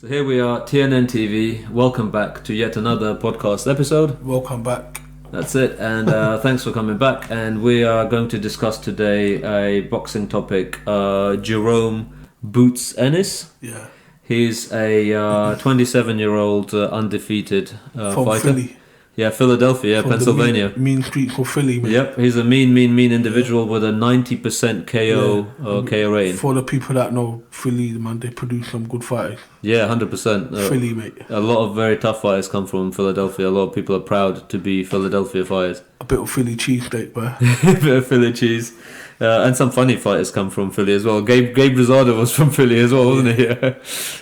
So here we are, T&N TV. Welcome back to yet another podcast episode. Welcome back. That's it, and thanks for coming back. And we are going to discuss today a boxing topic. Jaron Boots Ennis. Yeah. He's a 27-year-old undefeated From fighter. Philly. Yeah, Philadelphia, From Pennsylvania. The mean street for Philly, man. Yep, he's a mean individual with a 90% KO KO rating. For the people that know Philly, man, they produce some good fighters. Yeah, 100%. Philly, mate. A lot of very tough fighters come from Philadelphia. A lot of people are proud to be Philadelphia fighters. A bit of Philly cheesesteak, bro. A bit of Philly cheese. And some funny fighters come from Philly as well. Gabe Rosado was from Philly as well, wasn't he? Yeah.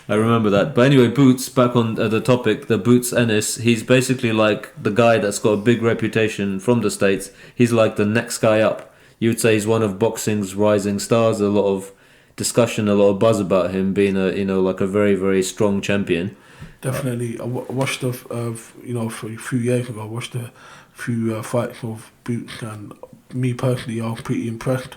I remember that. But anyway, Boots, back on the topic, the Boots Ennis, he's basically like the guy that's got a big reputation from the States. He's like the next guy up. You would say he's one of boxing's rising stars. A lot of discussion, a lot of buzz about him being like a very, very strong champion. Definitely. I watched for a few years ago, I watched a few fights of Boots, and me personally, I was pretty impressed.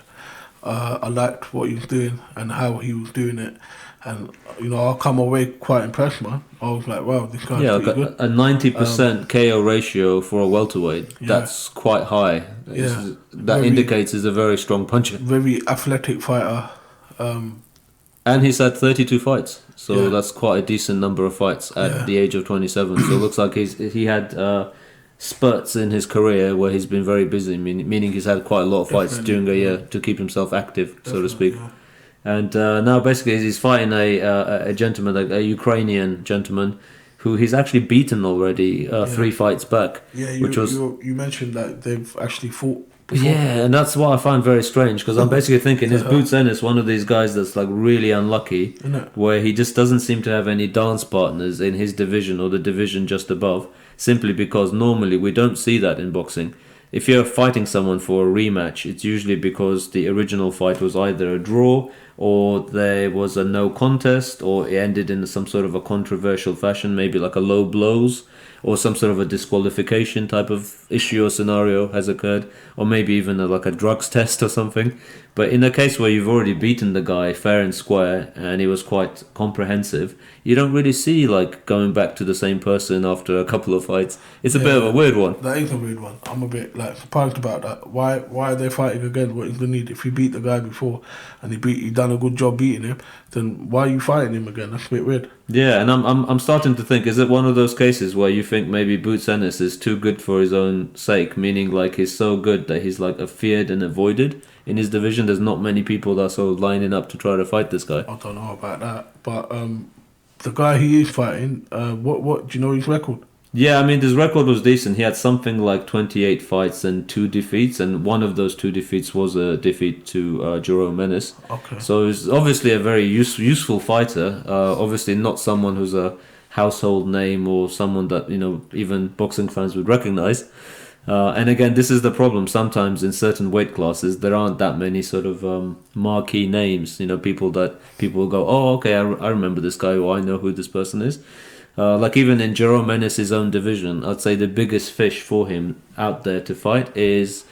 I liked what he was doing and how he was doing it, and I come away quite impressed, man. I was like, wow, this guy's pretty good. A 90% KO ratio for a welterweight. Yeah. That's quite high. That indicates he's a very strong puncher. Very athletic fighter. And he's had 32 fights, so that's quite a decent number of fights at the age of 27. So it looks like he had spurts in his career where he's been very busy, meaning he's had quite a lot of fights during a year to keep himself active, so to speak. Yeah. And now basically he's fighting a gentleman, a Ukrainian gentleman, who he's actually beaten already 3 fights back. Yeah, you mentioned that they've actually fought before. Yeah, and that's what I find very strange, because I'm basically thinking, is Boots Ennis one of these guys that's like really unlucky, where he just doesn't seem to have any dance partners in his division or the division just above, simply because normally we don't see that in boxing. If you're fighting someone for a rematch, it's usually because the original fight was either a draw, or there was a no contest, or it ended in some sort of a controversial fashion, maybe like a low blows, or some sort of a disqualification type of issue or scenario has occurred, or maybe even like a drugs test or something. But in a case where you've already beaten the guy fair and square, and he was quite comprehensive, you don't really see like going back to the same person after a couple of fights. It's a bit of a weird one. That is a weird one. I'm a bit like surprised about that. Why are they fighting again? What is the need? If you beat the guy before and he done a good job beating him, then why are you fighting him again? That's a bit weird. Yeah, and I'm starting to think, is it one of those cases where you think maybe Boots Ennis is too good for his own sake, meaning like he's so good that he's like feared and avoided in his division? There's not many people that are sort of lining up to try to fight this guy. I don't know about that, but the guy he is fighting, what do you know his record? Yeah, I mean, his record was decent. He had something like 28 fights and 2 defeats, and one of those 2 defeats was a defeat to Jaron Ennis. Okay. So he's obviously a very useful fighter. Obviously not someone who's a household name or someone that even boxing fans would recognize. And again, this is the problem. Sometimes in certain weight classes, there aren't that many sort of marquee names. People will go, oh, okay, I remember this guy, or I know who this person is. Like even in Jaron Ennis' own division, I'd say the biggest fish for him out there to fight is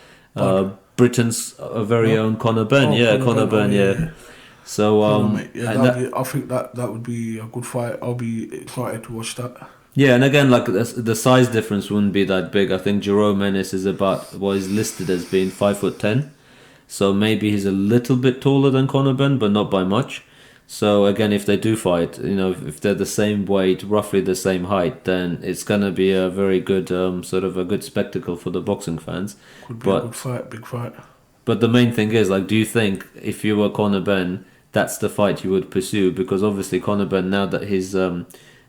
Britain's very own Conor Benn. Conor Benn. Yeah. So I think that would be a good fight. I'll be excited to watch that. Yeah, and again, like the size difference wouldn't be that big. I think Jaron Ennis is about what is listed as being 5'10", so maybe he's a little bit taller than Conor Benn, but not by much. So again, if they do fight, if they're the same weight, roughly the same height, then it's gonna be a very good sort of a good spectacle for the boxing fans. Could be a good fight, big fight. But the main thing is, like, do you think if you were Conor Benn, that's the fight you would pursue? Because obviously Conor Benn, now that his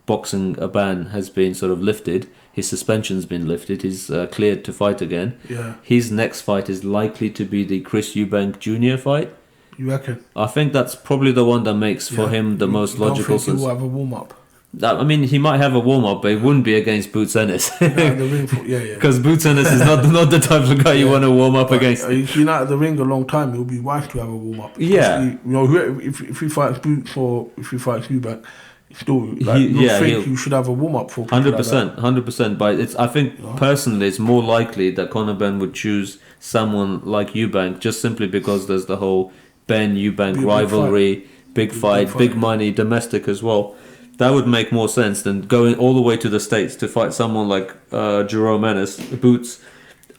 boxing ban has been sort of lifted, his suspension's been lifted, he's cleared to fight again. Yeah. His next fight is likely to be the Chris Eubank Jr. fight. You reckon? I think that's probably the one that makes for him the most logical sense. He will have a warm up. I mean, he might have a warm up, but it wouldn't be against Boots Ennis. Because Boots Ennis is not the type of guy you want to warm up against. He's been out of the ring a long time. It'll be wise to have a warm up. Yeah. If he fights Boots or if he fights Eubank, still, you should have a warm up for 100%. But I think personally, it's more likely that Conor Benn would choose someone like Eubank, just simply because there's the whole Benn Eubank rivalry, big fight, big money, domestic as well. That would make more sense than going all the way to the States to fight someone like Jaron Ennis, Boots.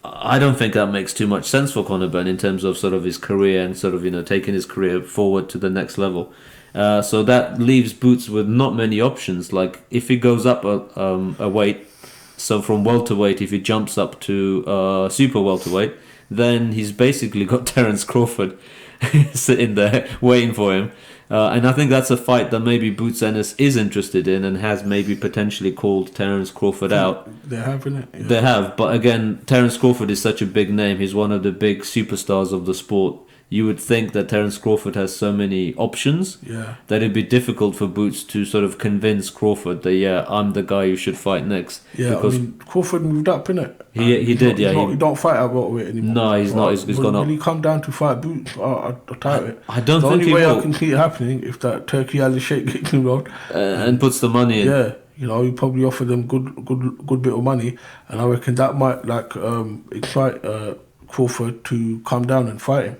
I don't think that makes too much sense for Conor Benn in terms of sort of his career and sort of, taking his career forward to the next level. So that leaves Boots with not many options. Like, if he goes up a weight, so from welterweight, if he jumps up to super welterweight, then he's basically got Terence Crawford sitting there waiting for him. And I think that's a fight that maybe Boots Ennis is interested in and has maybe potentially called Terence Crawford out. They have, innit? Yeah. They have, but again, Terence Crawford is such a big name. He's one of the big superstars of the sport. You would think that Terence Crawford has so many options that it'd be difficult for Boots to sort of convince Crawford that, I'm the guy you should fight next. Yeah, because Crawford moved up, innit? He did. He don't fight at welterweight anymore. No, he's not. He's gone up. Will he come down to fight Boots? I doubt it. I don't the think only he way will. I can see it happening if that Turkey Ali Sheikh gets involved and puts the money in. Yeah, you probably offer them good bit of money, and I reckon that might excite Crawford to come down and fight him.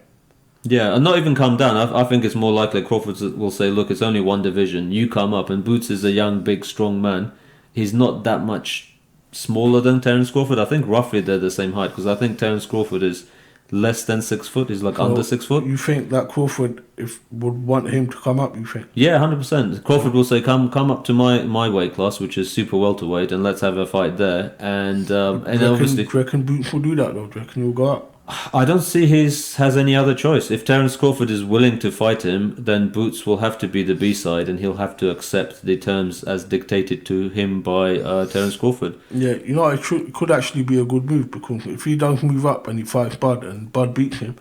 Yeah, and not even come down. I think it's more likely Crawford will say, look, it's only one division. You come up. And Boots is a young, big, strong man. He's not that much smaller than Terence Crawford. I think roughly they're the same height, because I think Terence Crawford is less than 6 foot. He's under 6 foot. You think that Crawford would want him to come up, you think? Yeah, 100%. Crawford will say, come up to my weight class, which is super welterweight, and let's have a fight there. And obviously... Do you reckon Boots will do that, though? Do you reckon he'll go up? I don't see has any other choice. If Terence Crawford is willing to fight him, then Boots will have to be the B-side, and he'll have to accept the terms as dictated to him by Terence Crawford. Yeah, it could actually be a good move, because if he does move up and he fights Bud and Bud beats him,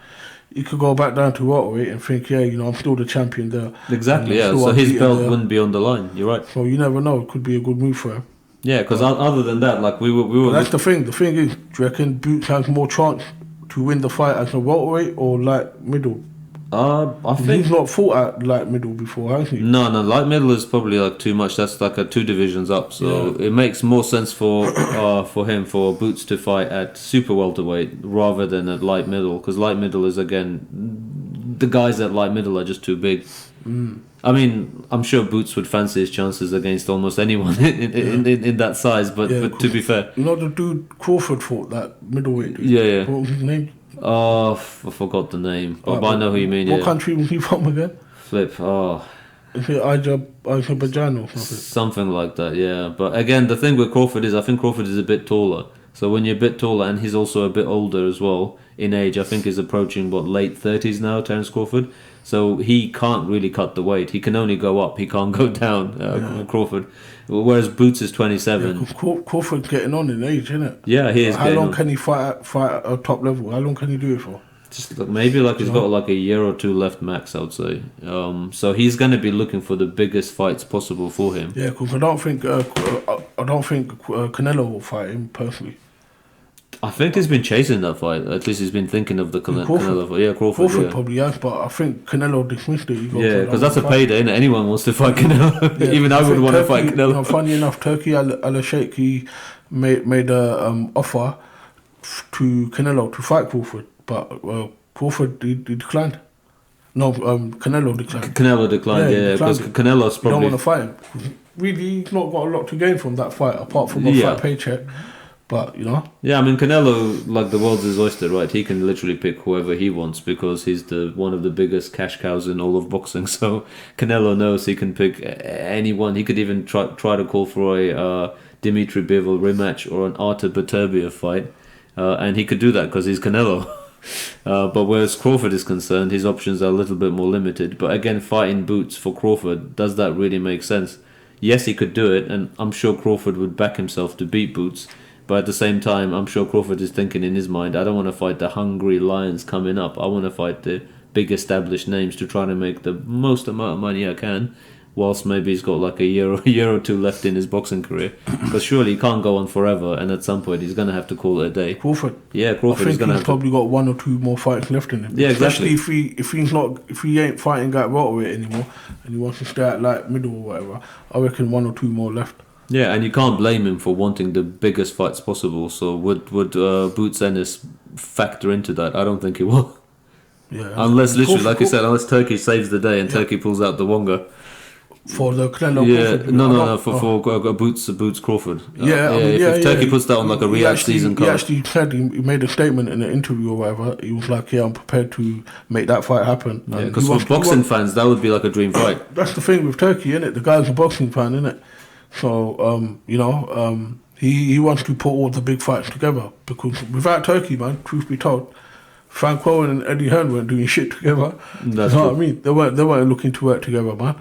he could go back down to welterweight and think, I'm still the champion there. Exactly, yeah. So his belt wouldn't be on the line. You're right. So you never know. It could be a good move for him. Yeah, because other than that, like we were. That's the thing. The thing is, do you reckon Boots has more chance to win the fight as a welterweight or light middle? I think he's not fought at light middle before, has he? No, light middle is probably like too much. That's like a 2 divisions up, so it makes more sense for Boots to fight at super welterweight rather than at light middle, because light middle is, again, the guys at light middle are just too big. I mean, I'm sure Boots would fancy his chances against almost anyone in that size, but to be fair... the dude Crawford fought, that middleweight dude? Yeah. What was his name? I forgot the name, but I know who you mean. What country was he from again? Flip, Is it Azerbaijan or something? Something like that, yeah. But again, the thing with Crawford is, I think Crawford is a bit taller. So when you're a bit taller, and he's also a bit older as well in age, I think he's approaching, late 30s now, Terence Crawford. So he can't really cut the weight. He can only go up. He can't go down, Crawford. Whereas Boots is 27. Yeah, Crawford's getting on in age, isn't it? Yeah, he is. How long can he fight at a top level? How long can he do it for? Just maybe he's got like a year or two left max, I would say. So he's going to be looking for the biggest fights possible for him. Yeah, because I don't think Canelo will fight him personally. I think he's been chasing that fight. At least he's been thinking of the Canelo fight. Yeah, Crawford probably has, but I think Canelo dismissed it. Yeah, because that's a payday, innit? Anyone wants to fight Canelo. Yeah, even I would want to fight Canelo. Funny enough, Turkey Al Sheikh, he made a offer to Canelo to fight Crawford, but Crawford he declined. No, Canelo declined. Canelo declined, yeah, because Canelo's probably... He don't want to fight him. Really, he's not got a lot to gain from that fight, apart from a fight paycheck. But, Yeah, I mean, Canelo, the world's his oyster, right? He can literally pick whoever he wants because he's one of the biggest cash cows in all of boxing. So Canelo knows he can pick anyone. He could even try to call for a Dimitri Bivol rematch or an Artur Beterbiev fight. And he could do that because he's Canelo. But whereas Crawford is concerned, his options are a little bit more limited. But again, fighting Boots for Crawford, does that really make sense? Yes, he could do it, and I'm sure Crawford would back himself to beat Boots. But at the same time, I'm sure Crawford is thinking in his mind, I don't want to fight the hungry lions coming up. I want to fight the big established names to try to make the most amount of money I can, whilst maybe he's got like a year or two left in his boxing career. Because surely he can't go on forever, and at some point he's going to have to call it a day. Crawford? Yeah, Crawford is going to have probably got 1 or 2 more fights left in him. Yeah, exactly. Especially if he ain't fighting at welterweight anymore, and he wants to stay at like middle or whatever, I reckon 1 or 2 more left. Yeah, and you can't blame him for wanting the biggest fights possible. So would Boots Ennis factor into that? I don't think he will. Yeah, unless literally, like you said, unless Turkey saves the day and Turkey pulls out the Wonga. For the Canelo Crawford? No, for Boots Crawford. If Turkey puts that on like a Riyadh season card. He actually said, he made a statement in an interview or whatever. He was like, I'm prepared to make that fight happen. Yeah, because for boxing fans, that would be like a dream fight. That's the thing with Turkey, innit? The guy's a boxing fan, innit? So, he wants to put all the big fights together. Because without Turkey, man, truth be told, Frank Warren and Eddie Hearn weren't doing shit together. That's you know what I mean? They weren't looking to work together, man.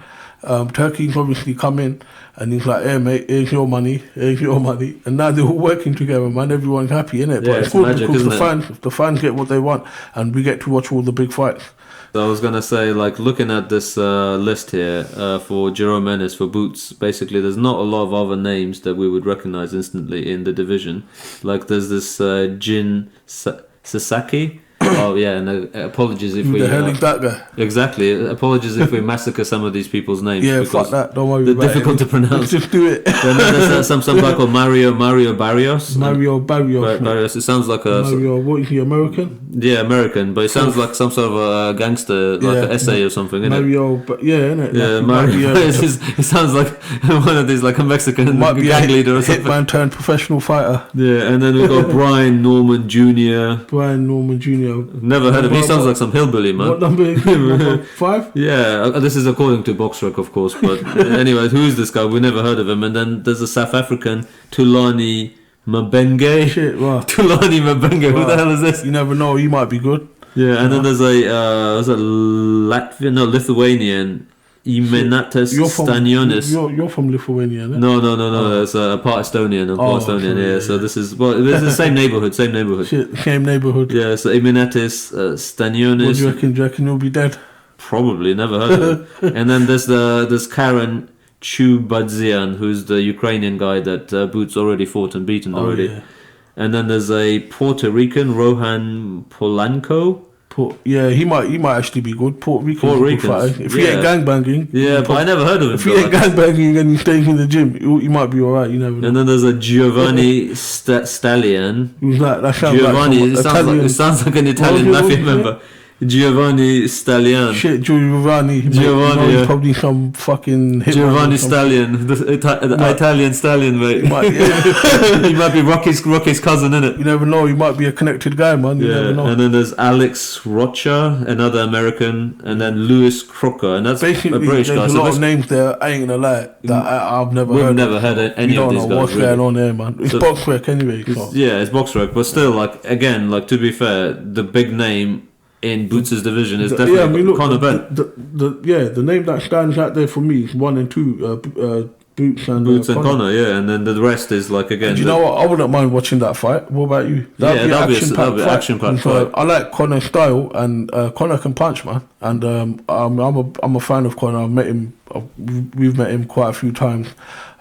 Turkey's obviously come in and he's like, hey mate, here's your money, and now they're all working together, man. Everyone's happy, innit? But it's good magic, because the fans get what they want and we get to watch all the big fights. So I was gonna say, like, looking at this list here for Jaron Ennis for Boots, basically there's not a lot of other names that we would recognize instantly in the division. Like there's this Jin Sasaki. Oh yeah, and apologies if we. The hell is that guy? Exactly. Apologies if we massacre some of these people's names. Yeah, fuck that. Don't worry. They're difficult to pronounce. Just do it. Then there's some guy called Mario Barrios. Barrios. It sounds like a. Mario, what is he? American? Yeah, American, but it sounds like some sort of a gangster, like an essay or something. Mario, innit? Yeah, Mario. It sounds like one of these, like a Mexican gang leader or something. Hitman turned professional fighter. Yeah, and then we got Brian Norman Jr. Never heard of him. He sounds like some hillbilly, man. What number is he? Number 5? Yeah, this is according to BoxRec, of course. But anyway, who is this guy? We never heard of him. And then there's a South African, Thulani Mabenge. Shit, wow. Thulani Mabenge. Wow. Who the hell is this? You never know. He might be good. Yeah, and then there's a Lithuanian. Imenatas Stanionis. You're from Lithuania, isn't it? No. It's a part Estonian and part Estonian. Yeah. So this is the same neighborhood. Same neighborhood. Yeah. So Imenatas Stanionis. What do you reckon he'll be dead? Probably, never heard of him. And then there's Karen Chubadzian, who's the Ukrainian guy that Boots already fought and beaten already. Yeah. And then there's a Puerto Rican, Rohan Polanco. He might actually be good. Puerto Rican. If he ain't gangbanging. Yeah, but I never heard of him. If he ain't gangbanging and he's staying in the gym, he might be alright. You never know. And then there's a Giovanni Stallion. Who's that Giovanni. It sounds like an Italian mafia member. Giovanni Stallion. Shit, Giovanni. He's probably some fucking Giovanni Stallion, the Italian stallion, mate. He might be Rocky's cousin, innit? You never know. He might be a connected guy, man. You never know. And then there's Alex Rocha, another American, and then Lewis Crocker, and that's basically a British guy. There's a lot of names there. I ain't gonna lie that I've never heard. We've never heard any of these guys. We don't know what's going on there, man. It's BoxRec anyway. It's BoxRec, but still, like to be fair, the big name in Boots' division is definitely Conor Benn. The name that stands out there for me is 1 and 2, Boots and Conor, and then the rest is like again. And you know what? I wouldn't mind watching that fight. What about you? That'd be an action-packed fight. I like Conor's style, and Conor can punch, man. And I'm a fan of Conor. I've met him. We've met him quite a few times.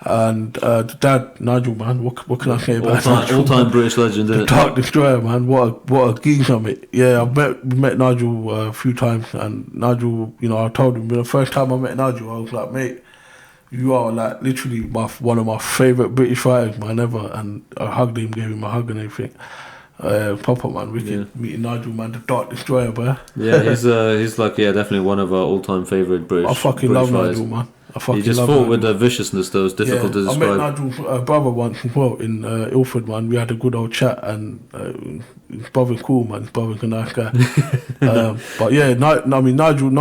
And the dad, Nigel, man, what can I say about Nigel? All-time British legend, isn't it? The Dark Destroyer, man. What a geezer, mate. Yeah, we met Nigel a few times, and Nigel, I told him the first time I met Nigel, I was like, mate, you are like literally one of my favourite British fighters, man, ever. And I hugged him, gave him a hug and everything. Proper, man, wicked. Meeting Nigel, man, the Dark Destroyer, bro. Yeah, he's like definitely one of our all-time favourite British. I fucking love Nigel, man. He just fought with the viciousness that was difficult to describe. I met Nigel's brother once as well in Ilford, man. We had a good old chat, and his brother's cool, man. His brother's a nice guy. But yeah, Nigel,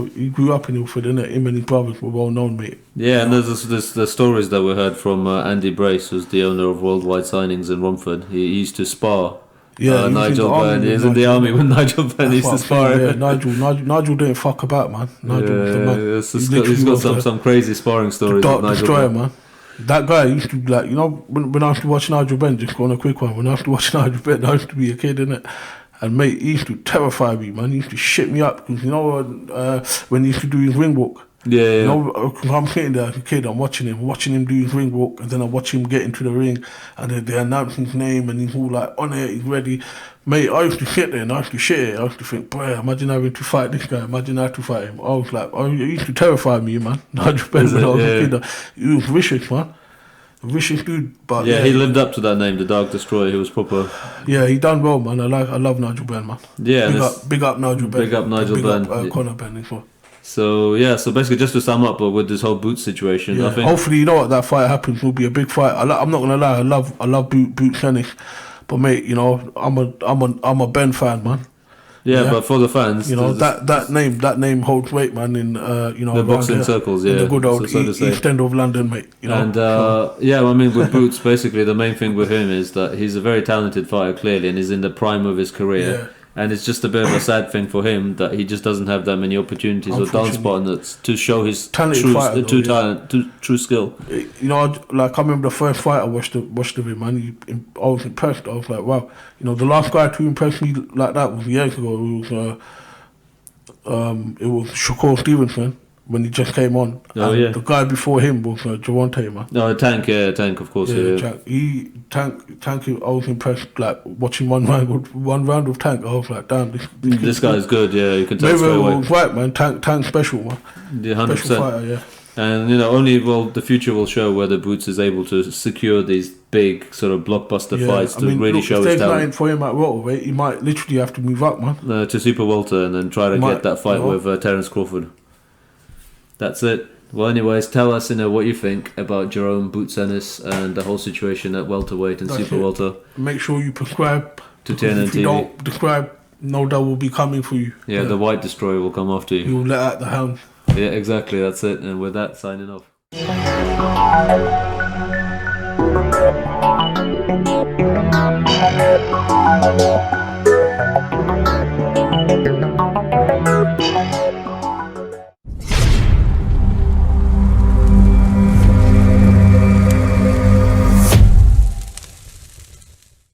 he grew up in Ilford, innit? Him and his brothers were well known, mate. Yeah, and there's the stories that we heard from Andy Brace, who's the owner of Worldwide Signings in Romford. He used to spar. Nigel Benn. He's in the army with Nigel Benn. He's the sparring. Yeah, Nigel didn't fuck about, man. Nigel was the man. He's got some crazy sparring stories. Dark Destroyer, man. That guy used to when I used to watch Nigel Benn, just go on a quick one. When I used to watch Nigel Benn, I used to be a kid, innit? And mate, he used to terrify me, man. He used to shit me up because when he used to do his ring walk. Yeah. I'm sitting there like a kid, I'm watching him do his ring walk, and then I watch him get into the ring, and then they announce his name, and he's all like on it, he's ready. Mate, I used to sit there and I used to shit it. I used to think, boy, imagine having to fight this guy, imagine having to fight him. I was like, he used to terrify me, man. Nigel Benn, when I was a kid. He was vicious, man. A vicious dude, but he lived up to that name, the Dark Destroyer. He was proper. Yeah, he done well, man. I love Nigel Benn, man. Yeah, big up Nigel Benn. Big up Nigel Benn. Conor Benn as well. So basically, just to sum up with this whole Boots situation, I think hopefully, you know what, that fight happens will be a big fight. I'm not gonna lie, I love Boots Ennis, but mate, you know, I'm a Ben fan, man. Yeah, but for the fans, you know, that name holds weight, man. In you know, the boxing circles, in the good old East End of London, mate. You know, and I mean, with Boots, basically the main thing with him is that he's a very talented fighter, clearly, and he's in the prime of his career. Yeah. And it's just a bit of a sad thing for him that he just doesn't have that many opportunities or dance partners to show his true skill. You know, like I remember the first fight I watched of him, man. I was impressed. I was like, wow. You know, the last guy to impress me like that was years ago. It was Shakur Stevenson when he just came on. The guy before him was Jaron, man. No, Tank, of course. Tank, I was impressed, like, watching one round of Tank. I was like, damn, this guy's good, yeah, you can tell straight away. Was right, man, Tank special, man. Yeah, 100%. Special fighter, yeah. And, you know, the future will show whether Boots is able to secure these big sort of blockbuster fights to show his talent. If there's nothing for him at welterweight, he might literally have to move up, man. To super welter and then try to get that fight with Terence Crawford. That's it. Well, anyways, tell us, what you think about Jaron, Boots Ennis, and the whole situation at welterweight and super welter. Make sure you subscribe to T&N TV. If you don't subscribe, no doubt will be coming for you. Yeah, the White Destroyer will come after you. You'll let out the hound. Yeah, exactly. That's it. And with that, signing off.